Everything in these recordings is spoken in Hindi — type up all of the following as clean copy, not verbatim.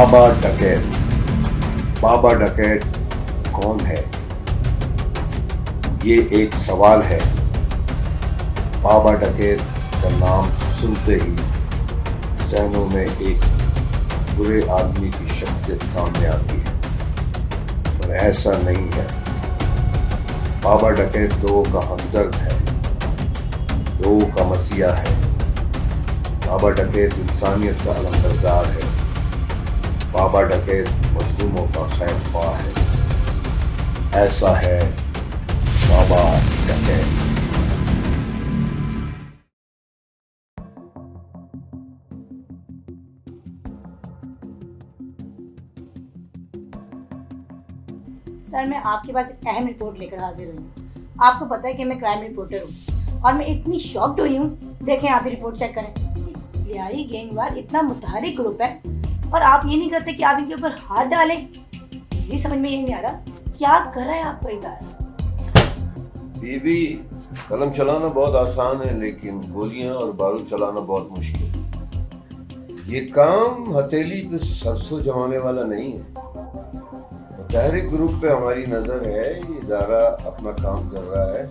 बाबा डकैत। बाबा डकैत कौन है, ये एक सवाल है। बाबा डकैत का नाम सुनते ही जहनों में एक बुरे आदमी की शख्सियत सामने आती है, पर ऐसा नहीं है। बाबा डकैत लोगों का हमदर्द है, लोगों का मसीहा है। बाबा डकैत इंसानियत का अलमबरदार है। बाबा डकैत मजलूमों का खैर ख्वाह है। ऐसा है बाबा डकैत। सर, मैं आपके पास एक अहम रिपोर्ट लेकर हाजिर हुई हूँ। आपको पता है कि मैं क्राइम रिपोर्टर हूँ और मैं इतनी शॉक्ड हुई हूँ। देखें, आप भी रिपोर्ट चेक करें। लियारी गैंगवार इतना मुतहरिक ग्रुप है और आप ये नहीं करते कि आप इनके ऊपर हाथ डालें। मेरी समझ में ये नहीं आ रहा क्या कर रहा है आपका इदारा। बीबी, कलम चलाना बहुत आसान है, लेकिन गोलियां और बारूद चलाना बहुत मुश्किल। ये काम हथेली पे सरसों जमाने वाला नहीं है। मुतहरिक ग्रुप पे हमारी नजर है। ये इदारा अपना काम कर रहा है,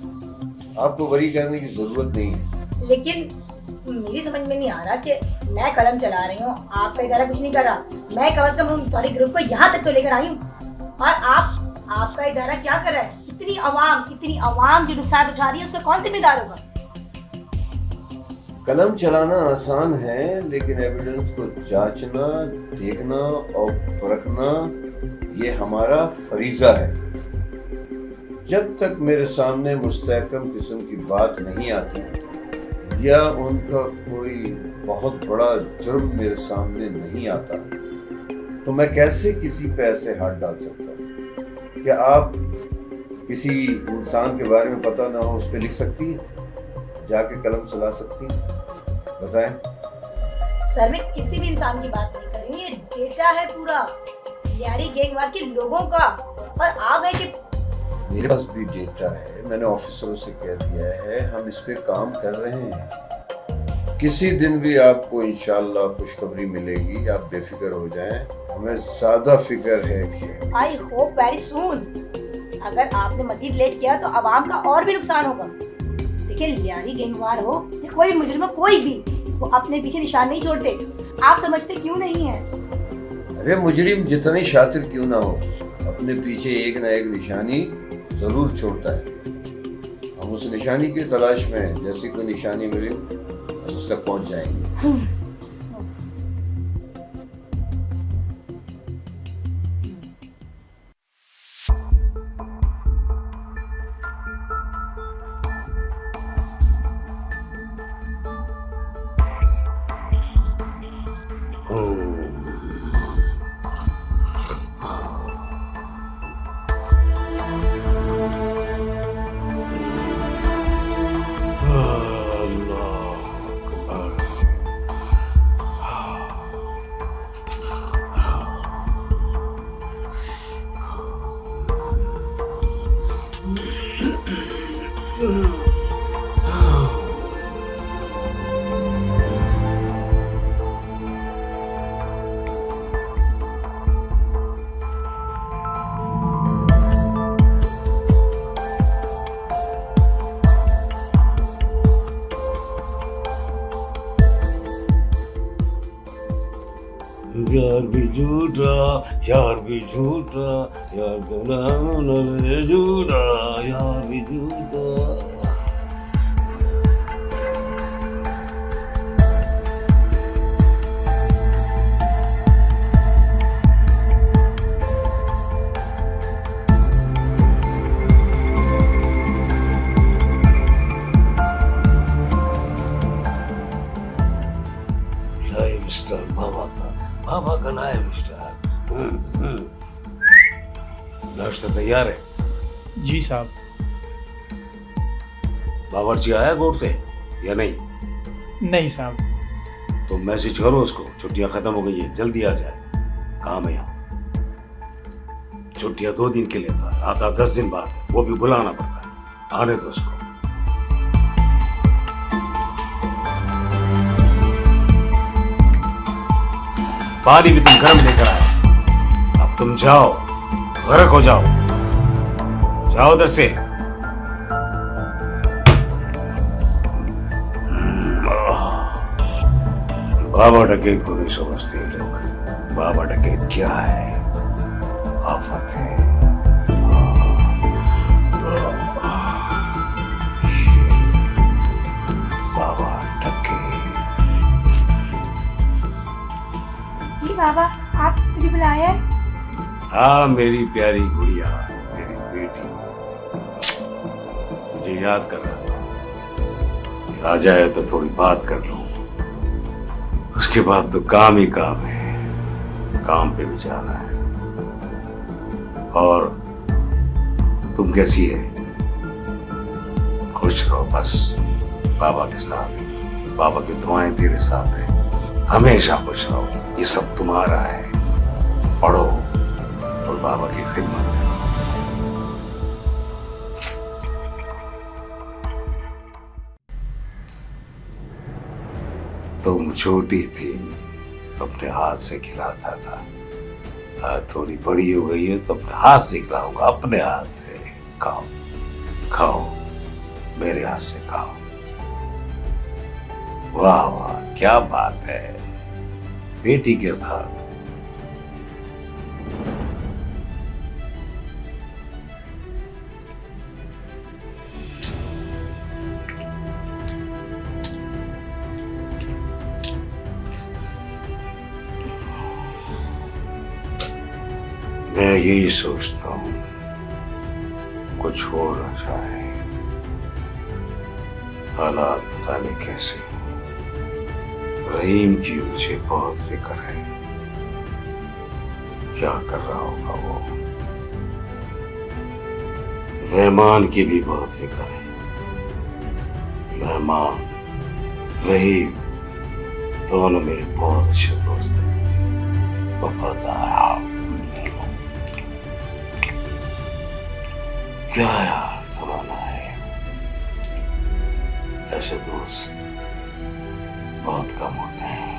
आपको वरी करने की जरूरत नहीं है। लेकिन मेरी समझ में नहीं आ रहा कि मैं कलम चला रही हूँ, आपका इदारा कुछ नहीं कर रहा। मैं कम से कम मुतहरिक ग्रुप को यहाँ तक तो लेकर आई हूँ, और आपका इदारा क्या कर रहा है? इतनी आवाम जो नुकसान उठा रही है उसका कौन जिम्मेदार होगा? कलम चलाना आसान है, लेकिन एविडेंस को जांचना, देखना और परखना ये हमारा फरीजा है। जब तक मेरे सामने मुस्तहकम किस्म की बात नहीं आती या उनका कोई बहुत बड़ा जुर्म मेरे सामने नहीं आता, तो मैं कैसे किसी पे ऐसे हाथ डाल सकता हूँ? क्या आप किसी इंसान के बारे में पता ना हो उस पर लिख सकती हैं, जाके कलम चला सकती हैं? बताएं। सर, मैं किसी भी इंसान की बात नहीं कर रही हूँ, ये डेटा है पूरा लियारी गैंगवार के लोगों का। और आप है कि मेरे पास भी डेटा है, मैंने ऑफिसरों से कह दिया है, हम इस पे काम कर रहे हैं। किसी दिन भी आपको इंशाल्लाह खुशखबरी मिलेगी, आप बेफिक्र हो जाएं। हमें ज्यादा फिक्र है। I hope very soon. अगर आपने मजीद लेट किया तो आवाम का और भी नुकसान होगा। देखिए, लियारी गैंगवार हो या कोई भी मुजरिम हो, कोई भी, वो अपने पीछे निशान नहीं छोड़ते। आप समझते क्यों नहीं है? अरे मुजरिम जितनी शातिर क्यों ना हो, अपने पीछे एक ना एक निशानी जरूर छोड़ता है। हम उस निशानी की तलाश में हैं। जैसी कोई निशानी मिली हम उस तक पहुंच जाएंगे। यार भी झूठा, यार भी झूठा, यार का नाम न ले झूठा, यार भी झूठा। लाइव स्टार बाबा का लाइव स्टार। नाश्ता तैयार है? जी साहब। बावर्ची आया कोर्ट से या नहीं? नहीं साहब। तो मैसेज करो उसको, छुट्टियां खत्म हो गई है, जल्दी आ जाए, काम है यहाँ। छुट्टियां 2 दिन के लिए था, आता 10 दिन बाद है, वो भी बुलाना पड़ता है। आने दो उसको। पानी भी तुम गर्म लेकर आए। तुम जाओ, गर्क हो जाओ, जाओ उधर से। बाबा डकैत को नहीं समझते ये लोग। बाबा डकैत क्या है? आफत है। बाबा डकैत। जी बाबा, आप मुझे बुलाया है? हाँ मेरी प्यारी गुड़िया, मेरी बेटी, तुझे याद कर रहा था। आ जाए तो थोड़ी बात कर लूं, उसके बाद तो काम ही काम है, काम पे भी जाना है। और तुम कैसी है? खुश रहो बस, बाबा के साथ। बाबा की दुआएं तेरे साथ है, हमेशा खुश रहो। ये सब तुम्हारा है, पढ़ो और बाबा की खिदमत करो। तुम छोटी थी तो अपने हाथ से खिलाता था, आज थोड़ी बड़ी हो गई है तो अपने हाथ से खिलाऊंगा, अपने हाथ से। खाओ खाओ, मेरे हाथ से खाओ। वाह वाह, क्या बात है, बेटी के साथ। मैं यही सोचता हूँ, कुछ हो ना जाए, हालात पता नहीं कैसे। रहीम की मुझे बहुत फिक्र है, क्या कर रहा होगा वो। रहमान की भी बहुत फिक्र है। रहमान, रहीम दोनों मेरे बहुत अच्छे दोस्त हैं, वफादार। क्या यार जमाना है, ऐसे दोस्त बहुत कम होते हैं।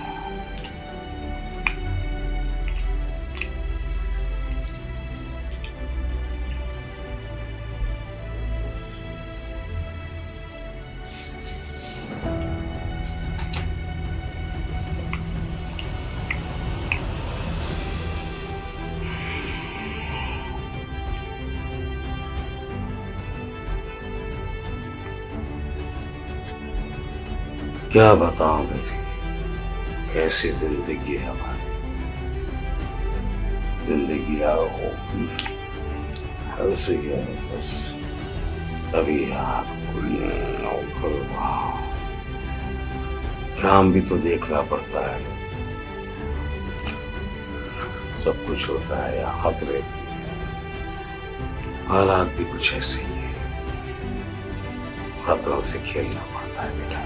क्या बताऊं बेटी, कैसी जिंदगी है हमारी। जिंदगी आओ ऐसे ही है बस, अभी काम भी तो देखना पड़ता है, सब कुछ होता है या खतरे भी है। हालात भी कुछ ऐसे ही है, खतरों से खेलना पड़ता है बेटा।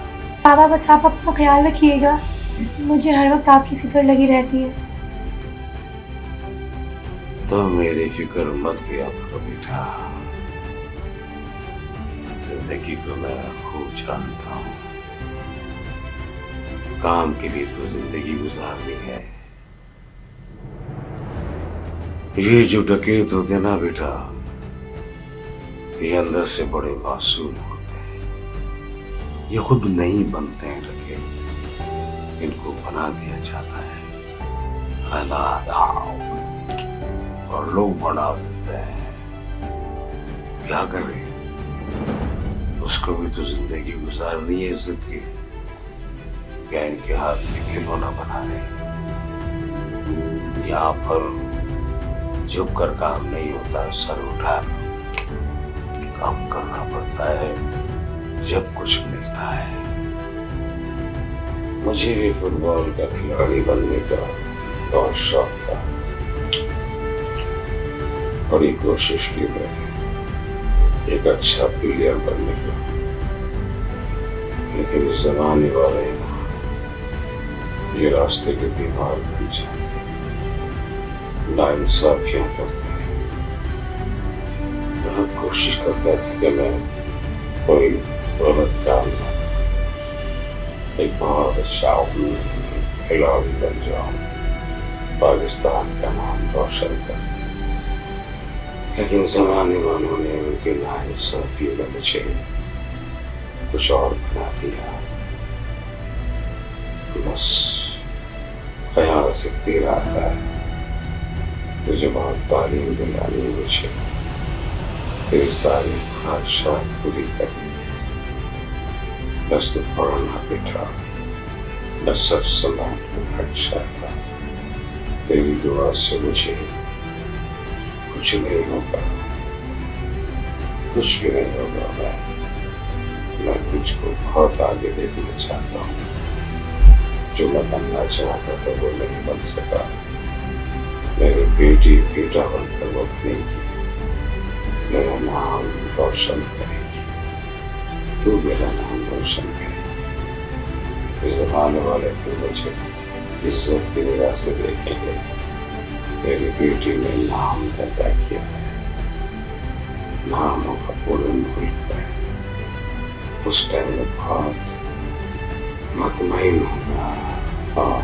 बाबा बस आप अपना ख्याल रखिएगा, मुझे हर वक्त आपकी फिक्र लगी रहती है। तो मेरी फिक्र मत किया करो बेटा, जिंदगी को मैं खूब जानता हूँ। काम के लिए तो जिंदगी गुजारनी है। ये जो डकैत होते ना बेटा, ये अंदर से बड़े मासूम होते हैं। ये खुद नहीं बनते हैं डकैत, इनको बना दिया जाता है हालात और लोग बना देते हैं। क्या करें, उसको भी तो जिंदगी गुजारनी है इज्जत की, क्या इनके हाथ में खिलौना बना रहे। यहाँ पर झुक कर काम नहीं होता, सर उठाकर काम करना पड़ता है जब कुछ मिलता है। मुझे भी फुटबॉल का खिलाड़ी बनने का बहुत शौक था, बड़ी कोशिश की मैंने एक अच्छा प्लेयर बनने का, लेकिन इस जमाने वाले ये रास्ते के दीवार बन जाते, नाइंसाफियां करते हैं। बहुत कोशिश करता था कि मैं कोई गलत काम न, एक बहुत अच्छा खिलाड़ी बन जाऊं, पाकिस्तान का नाम रोशन कर। लेकिन जमाने वालों ने उनके नाइंसाफी में मुझे कुछ और बना दिया। बस ख्याल से तेरा आता है, तुझे बहुत तालीम दिलानी है मुझे, तेरी सारी ख्वाहिशात पूरी करनी है। बस तू पढ़ना बेटा, बस सब सलाम इंशाअल्लाह। तेरी दुआ से मुझे कुछ नहीं होगा, कुछ भी नहीं होगा। मैं तुझको बहुत आगे देखना चाहता हूँ। जो मैं बनना चाहता था वो नहीं बन सका। मेरी बेटी बेटा बनकर वो बनेगी, मेरा नाम रोशन करेगी, तू मेरा नाम रोशन करेगी। इस जमाने वाले भी मुझे इज्जत की निगाह से देखेंगे। मेरी बेटी ने नाम पैदा किया है, नाम होगा पूरे मुल्क में। उस टाइम में बहुत मुतमईन होगा। हाँ,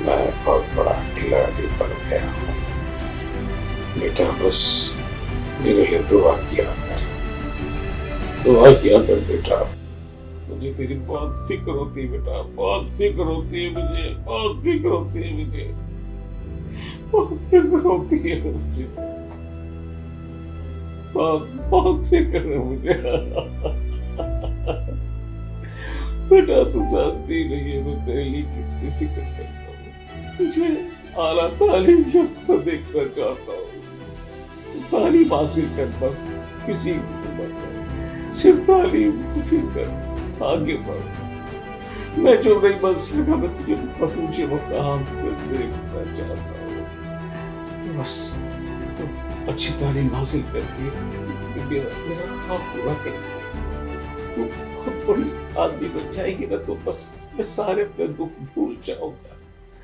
मैं बहुत बड़ा खिलाड़ी बन गया हूँ बेटा। बस मेरे लिए दुआ किया कर बेटा। मुझे तेरी बहुत फिक्र होती है बेटा, बहुत फिक्र होती है मुझे, बहुत फिक्र होती है मुझे, बहुत फिक्र होती है मुझे, बहुत फिक्र है मुझे बेटा। तू जानती नहीं है मैं तेरे लिए कितनी फिक्र करता हूँ। तुझे आला तालीम याफ्ता देखना चाहता हूँ। तू तालीम हासिल कर, बस किसी को मत कर, सिर्फ तालीम हासिल कर, आगे बढ़। मैं जो नहीं बन सका, मैं तुझे बहुत ऊंचे मुकाम पर देखना चाहता हूँ। तो बस तो अच्छी तालीम हासिल करके मेरा ख्वाब पूरा कर दो। तू बहुत बड़ी आदमी बन जाएगी ना, तो बस मैं सारे अपने दुख भूल जाऊंगा।